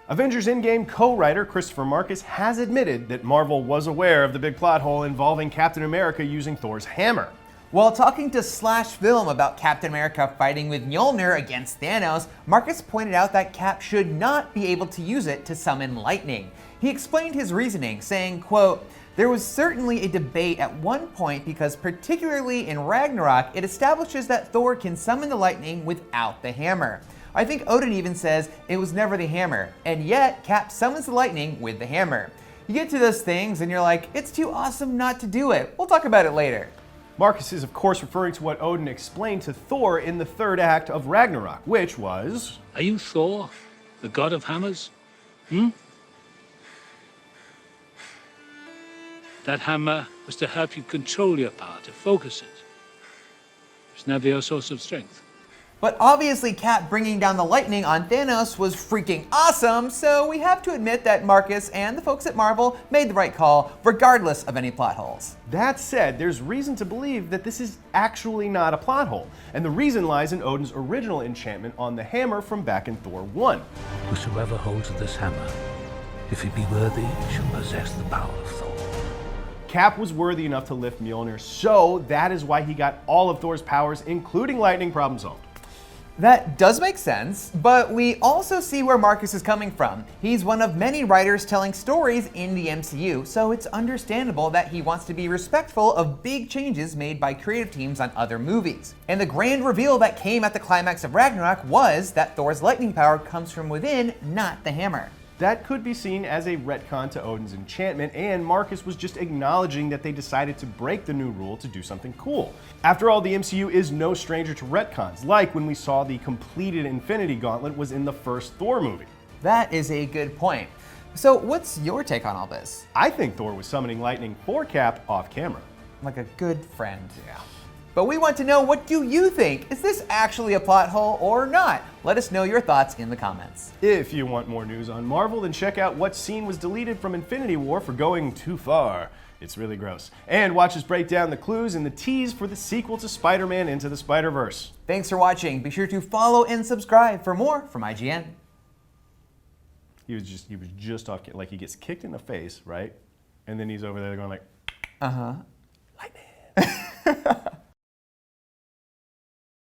Avengers Endgame co-writer Christopher Markus has admitted that Marvel was aware of the big plot hole involving Captain America using Thor's hammer. While talking to Slash Film about Captain America fighting with Mjolnir against Thanos, Markus pointed out that Cap should not be able to use it to summon lightning. He explained his reasoning, saying, quote, "There was certainly a debate at one point because particularly in Ragnarok, it establishes that Thor can summon the lightning without the hammer. I think Odin even says it was never the hammer, and yet Cap summons the lightning with the hammer. You get to those things and you're like, it's too awesome not to do it. We'll talk about it later." Markus is of course referring to what Odin explained to Thor in the third act of Ragnarok, which was... Are you Thor, the god of hammers? That hammer was to help you control your power, to focus it. It's never your source of strength. But obviously Cap bringing down the lightning on Thanos was freaking awesome, so we have to admit that Markus and the folks at Marvel made the right call, regardless of any plot holes. That said, there's reason to believe that this is actually not a plot hole, and the reason lies in Odin's original enchantment on the hammer from back in Thor 1. Whosoever holds this hammer, if he be worthy, shall possess the power of Thor. Cap was worthy enough to lift Mjolnir, so that is why he got all of Thor's powers, including lightning. Problem solved. That does make sense, but we also see where Markus is coming from. He's one of many writers telling stories in the MCU, so it's understandable that he wants to be respectful of big changes made by creative teams on other movies. And the grand reveal that came at the climax of Ragnarok was that Thor's lightning power comes from within, not the hammer. That could be seen as a retcon to Odin's enchantment, and Markus was just acknowledging that they decided to break the new rule to do something cool. After all, the MCU is no stranger to retcons, like when we saw the completed Infinity Gauntlet was in the first Thor movie. That is a good point. So what's your take on all this? I think Thor was summoning lightning for Cap off camera. Like a good friend. Yeah. But we want to know, what do you think? Is this actually a plot hole or not? Let us know your thoughts in the comments. If you want more news on Marvel, then check out what scene was deleted from Infinity War for going too far. It's really gross. And watch us break down the clues and the tease for the sequel to Spider-Man Into the Spider-Verse. Thanks for watching. Be sure to follow and subscribe for more from IGN. He was just off, like he gets kicked in the face, right? And then he's over there going like, uh-huh.